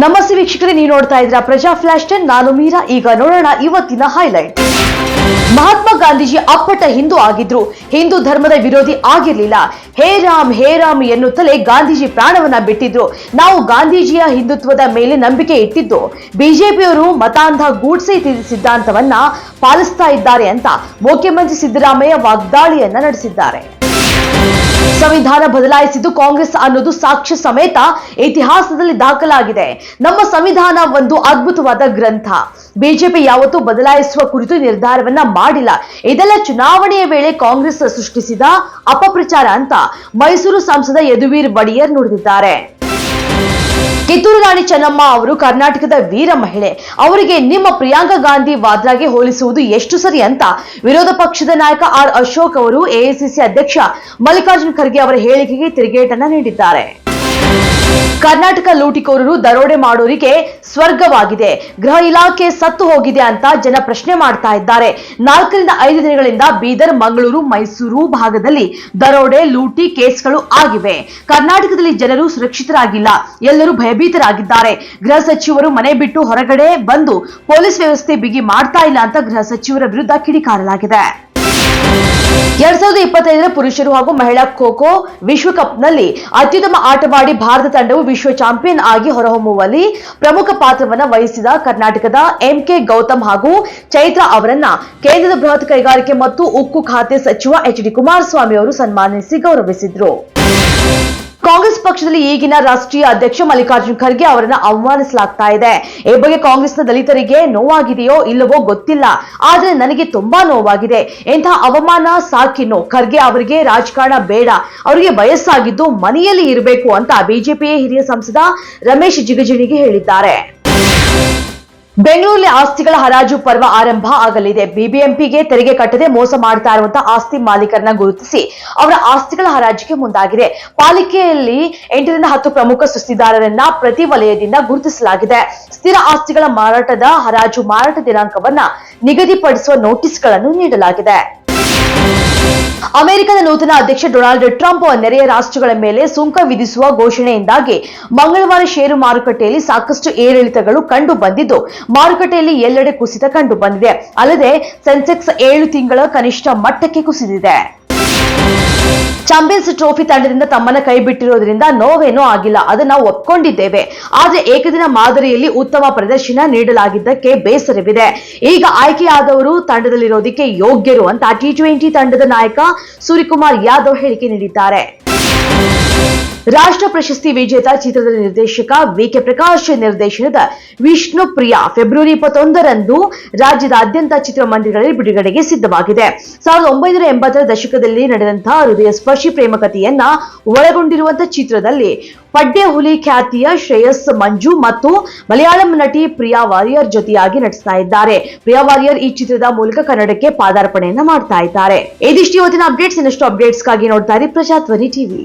ನಮಸ್ತೆ ವೀಕ್ಷಕರೇ, ನೀವು ನೋಡ್ತಾ ಇದ್ದೀರಾ ಪ್ರಜಾ ಫ್ಲಾಶ್ 10. ನಾನು ಮೀರಾ. ಈಗ ನೋಡೋಣ ಇವತ್ತಿನ ಹೈಲೈಟ್. ಮಹಾತ್ಮ ಗಾಂಧೀಜಿ ಅಪ್ಪಟ ಹಿಂದೂ ಆಗಿದ್ರು, ಹಿಂದೂ ಧರ್ಮದ ವಿರೋಧಿ ಆಗಿರ್ಲಿಲ್ಲ. ಹೇ ರಾಮ್ ಎನ್ನುತ್ತಲೇ ಗಾಂಧೀಜಿ ಪ್ರಾಣವನ್ನ ಬಿಟ್ಟಿದ್ರು. ನಾವು ಗಾಂಧೀಜಿಯ ಹಿಂದುತ್ವದ ಮೇಲೆ ನಂಬಿಕೆ ಇಟ್ಟಿದ್ದು, ಬಿಜೆಪಿಯವರು ಮತಾಂಧ ಗೂಡ್ಸೆ ಸಿದ್ಧಾಂತವನ್ನ ಪಾಲಿಸ್ತಾ ಇದ್ದಾರೆ ಅಂತ ಮುಖ್ಯಮಂತ್ರಿ ಸಿದ್ದರಾಮಯ್ಯ ವಾಗ್ದಾಳಿಯನ್ನ ನಡೆಸಿದ್ದಾರೆ. ಸಂವಿಧಾನ ಬದಲಾಯಿಸಿದ್ದು ಕಾಂಗ್ರೆಸ್ ಅನ್ನೋದು ಸಾಕ್ಷ್ಯ ಸಮೇತ ಇತಿಹಾಸದಲ್ಲಿ ದಾಖಲಾಗಿದೆ. ನಮ್ಮ ಸಂವಿಧಾನ ಒಂದು ಅದ್ಭುತವಾದ ಗ್ರಂಥ. ಬಿಜೆಪಿ ಯಾವತ್ತೂ ಬದಲಾಯಿಸುವ ಕುರಿತು ನಿರ್ಧಾರವನ್ನ ಮಾಡಿಲ್ಲ. ಇದೆಲ್ಲ ಚುನಾವಣೆಯ ವೇಳೆ ಕಾಂಗ್ರೆಸ್ ಸೃಷ್ಟಿಸಿದ ಅಪಪ್ರಚಾರ ಅಂತ ಮೈಸೂರು ಸಂಸದ ಯದುವೀರ್ ಒಡೆಯರ್ ನುಡಿದಿದ್ದಾರೆ. ಕಿತ್ತೂರು ರಾಣಿ ಚೆನ್ನಮ್ಮ ಅವರು ಕರ್ನಾಟಕದ ವೀರ ಮಹಿಳೆ. ಅವರಿಗೆ ನಿಮ್ಮ ಪ್ರಿಯಾಂಕಾ ಗಾಂಧಿ ವಾದ್ರಾಗೆ ಹೋಲಿಸುವುದು ಎಷ್ಟು ಸರಿ ಅಂತ ವಿರೋಧ ಪಕ್ಷದ ನಾಯಕ ಆರ್ ಅಶೋಕ್ ಅವರು ಎಐಸಿಸಿ ಅಧ್ಯಕ್ಷ ಮಲ್ಲಿಕಾರ್ಜುನ್ ಖರ್ಗೆ ಅವರ ಹೇಳಿಕೆಗೆ ತಿರುಗೇಟನ್ನ ನೀಡಿದ್ದಾರೆ. ಕರ್ನಾಟಕ ಲೂಟಿಕೋರರು ದರೋಡೆ ಮಾಡೋರಿಗೆ ಸ್ವರ್ಗವಾಗಿದೆ, ಗೃಹ ಇಲಾಖೆ ಸತ್ತು ಹೋಗಿದೆ ಅಂತ ಜನ ಪ್ರಶ್ನೆ ಮಾಡ್ತಾ ಇದ್ದಾರೆ. 4 ರಿಂದ 5 ದಿನಗಳಿಂದ ಬೀದರ್, ಮಂಗಳೂರು, ಮೈಸೂರು ಭಾಗದಲ್ಲಿ ದರೋಡೆ, ಲೂಟಿ ಕೇಸ್ಗಳು ಆಗಿವೆ. ಕರ್ನಾಟಕದಲ್ಲಿ ಜನರು ಸುರಕ್ಷಿತರಾಗಿಲ್ಲ, ಎಲ್ಲರೂ ಭಯಭೀತರಾಗಿದ್ದಾರೆ. ಗೃಹ ಸಚಿವರು ಮನೆ ಬಿಟ್ಟು ಹೊರಗಡೆ ಬಂದು ಪೊಲೀಸ್ ವ್ಯವಸ್ಥೆ ಬಿಗಿ ಮಾಡ್ತಾ ಇಲ್ಲ ಅಂತ ಗೃಹ ಸಚಿವರ ವಿರುದ್ಧ ಕಿಡಿಕಾರಲಾಗಿದೆ. 2025ರ ಪುರುಷರು ಹಾಗೂ ಮಹಿಳಾ ಖೋ-ಖೋ ವಿಶ್ವಕಪ್ನಲ್ಲಿ ಅತ್ಯುತ್ತಮ ಆಟವಾಡಿ ಭಾರತ ತಂಡವು ವಿಶ್ವ ಚಾಂಪಿಯನ್ ಆಗಿ ಹೊರಹೊಮ್ಮುವಲ್ಲಿ ಪ್ರಮುಖ ಪಾತ್ರವನ್ನು ವಹಿಸಿದ ಕರ್ನಾಟಕದ ಎಂಕೆ ಗೌತಮ್ ಹಾಗೂ ಚೈತ್ರಾ ಅವರನ್ನ ಕೇಂದ್ರದ ಬೃಹತ್ ಕೈಗಾರಿಕೆ ಮತ್ತು ಉಕ್ಕು ಖಾತೆ ಸಚಿವ ಎಚ್.ಡಿ. ಕುಮಾರಸ್ವಾಮಿ ಅವರು ಸನ್ಮಾನಿಸಿ ಗೌರವಿಸಿದರು. ಕಾಂಗ್ರೆಸ್ ಪಕ್ಷದಲ್ಲಿ ಈಗಿನ ರಾಷ್ಟ್ರೀಯ ಅಧ್ಯಕ್ಷ ಮಲ್ಲಿಕಾರ್ಜುನ್ ಖರ್ಗೆ ಅವರನ್ನ ಅವಮಾನಿಸಲಾಗ್ತಾ ಇದೆ. ಈ ಬಗ್ಗೆ ಕಾಂಗ್ರೆಸ್ನ ದಲಿತರಿಗೆ ನೋವಾಗಿದೆಯೋ ಇಲ್ಲವೋ ಗೊತ್ತಿಲ್ಲ, ಆದ್ರೆ ನನಗೆ ತುಂಬಾ ನೋವಾಗಿದೆ. ಇಂತಹ ಅವಮಾನ ಸಾಕಿನ್ನು. ಖರ್ಗೆ ಅವರಿಗೆ ರಾಜಕಾರಣ ಬೇಡ, ಅವರಿಗೆ ವಯಸ್ಸಾಗಿದ್ದು ಮನೆಯಲ್ಲಿ ಇರಬೇಕು ಅಂತ ಬಿಜೆಪಿಯ ಹಿರಿಯ ಸಂಸದ ರಮೇಶ್ ಜಿಗಜಿಣಿಗೆ ಹೇಳಿದ್ದಾರೆ. ಬೆಂಗಳೂರಲ್ಲಿ ಆಸ್ತಿಗಳ ಹರಾಜು ಪರ್ವ ಆರಂಭ ಆಗಲಿದೆ. ಬಿಬಿಎಂಪಿಗೆ ತೆರಿಗೆ ಕಟ್ಟದೆ ಮೋಸ ಮಾಡ್ತಾ ಇರುವಂತಹ ಆಸ್ತಿ ಮಾಲೀಕರನ್ನ ಗುರುತಿಸಿ ಅವರ ಆಸ್ತಿಗಳ ಹರಾಜಿಗೆ ಮುಂದಾಗಿದೆ. ಪಾಲಿಕೆಯಲ್ಲಿ 8 ರಿಂದ 10 ಪ್ರಮುಖ ಸುಸ್ತಿದಾರರನ್ನ ಪ್ರತಿ ವಲಯದಿಂದ ಗುರುತಿಸಲಾಗಿದೆ. ಸ್ಥಿರ ಆಸ್ತಿಗಳ ಮಾರಾಟದ ಹರಾಜು ಮಾರಾಟ ದಿನಾಂಕವನ್ನ ನಿಗದಿಪಡಿಸುವ ನೋಟಿಸ್ಗಳನ್ನು ನೀಡಲಾಗಿದೆ. ಅಮೆರಿಕದ ನೂತನ ಅಧ್ಯಕ್ಷ ಡೊನಾಲ್ಡ್ ಟ್ರಂಪ್ ನೆರೆಯ ರಾಷ್ಟ್ರಗಳ ಮೇಲೆ ಸುಂಕ ವಿಧಿಸುವ ಘೋಷಣೆಯಿಂದಾಗಿ ಮಂಗಳವಾರ ಷೇರು ಮಾರುಕಟ್ಟೆಯಲ್ಲಿ ಸಾಕಷ್ಟು ಏರಿಳಿತಗಳು ಕಂಡು ಬಂದಿದ್ದು, ಮಾರುಕಟ್ಟೆಯಲ್ಲಿ ಎಲ್ಲೆಡೆ ಕುಸಿತ ಕಂಡು ಬಂದಿದೆ. ಅಲ್ಲದೆ ಸೆನ್ಸೆಕ್ಸ್ 7 ತಿಂಗಳ ಕನಿಷ್ಠ ಮಟ್ಟಕ್ಕೆ ಕುಸಿದಿದೆ. ಚಾಂಪಿಯನ್ಸ್ ಟ್ರೋಫಿ ತಂಡದಿಂದ ತಮ್ಮನ್ನ ಕೈ ಬಿಟ್ಟಿರೋದ್ರಿಂದ ನೋವೇನೂ ಆಗಿಲ್ಲ, ಅದನ್ನ ಒಪ್ಕೊಂಡಿದ್ದೇವೆ. ಆದ್ರೆ ಏಕದಿನ ಮಾದರಿಯಲ್ಲಿ ಉತ್ತಮ ಪ್ರದರ್ಶನ ನೀಡಲಾಗಿದ್ದಕ್ಕೆ ಬೇಸರವಿದೆ. ಈಗ ಆಯ್ಕೆಯಾದವರು ತಂಡದಲ್ಲಿರೋದಕ್ಕೆ ಯೋಗ್ಯರು ಅಂತ T20 ತಂಡದ ನಾಯಕ ಸೂರ್ಯಕುಮಾರ್ ಯಾದವ್ ಹೇಳಿಕೆ ನೀಡಿದ್ದಾರೆ. ರಾಷ್ಟ್ರ ಪ್ರಶಸ್ತಿ ವಿಜೇತ ಚಿತ್ರದ ನಿರ್ದೇಶಕ ವಿ.ಕೆ. ಪ್ರಕಾಶ್ ನಿರ್ದೇಶನದ ವಿಷ್ಣು ಪ್ರಿಯ ಫೆಬ್ರವರಿ 21ರಂದು ರಾಜ್ಯದಾದ್ಯಂತ ಚಿತ್ರಮಂದಿರಗಳಲ್ಲಿ ಬಿಡುಗಡೆಗೆ ಸಿದ್ಧವಾಗಿದೆ. 1980ರ ದಶಕದಲ್ಲಿ ನಡೆದಂತಹ ಹೃದಯ ಸ್ಪರ್ಶಿ ಪ್ರೇಮ ಕಥೆಯನ್ನ ಒಳಗೊಂಡಿರುವಂತಹ ಚಿತ್ರದಲ್ಲಿ ಪಡ್ಡೆ ಹುಲಿ ಖ್ಯಾತಿಯ ಶ್ರೇಯಸ್ ಮಂಜು ಮತ್ತು ಮಲಯಾಳಂ ನಟಿ ಪ್ರಿಯಾ ವಾರಿಯರ್ ಜೊತೆಯಾಗಿ ನಟಿಸ್ತಾ ಇದ್ದಾರೆ. ಪ್ರಿಯಾ ವಾರಿಯರ್ ಈ ಚಿತ್ರದ ಮೂಲಕ ಕನ್ನಡಕ್ಕೆ ಪಾದಾರ್ಪಣೆಯನ್ನ ಮಾಡ್ತಾ ಇದ್ದಾರೆ. ಇದಿಷ್ಟು ಇವತ್ತಿನ ಅಪ್ಡೇಟ್ಸ್. ಇನ್ನಷ್ಟು ಅಪ್ಡೇಟ್ಸ್ಗಾಗಿ ನೋಡ್ತಾ ಇರಿ ಪ್ರಜಾಧ್ವನಿ ಟಿವಿ.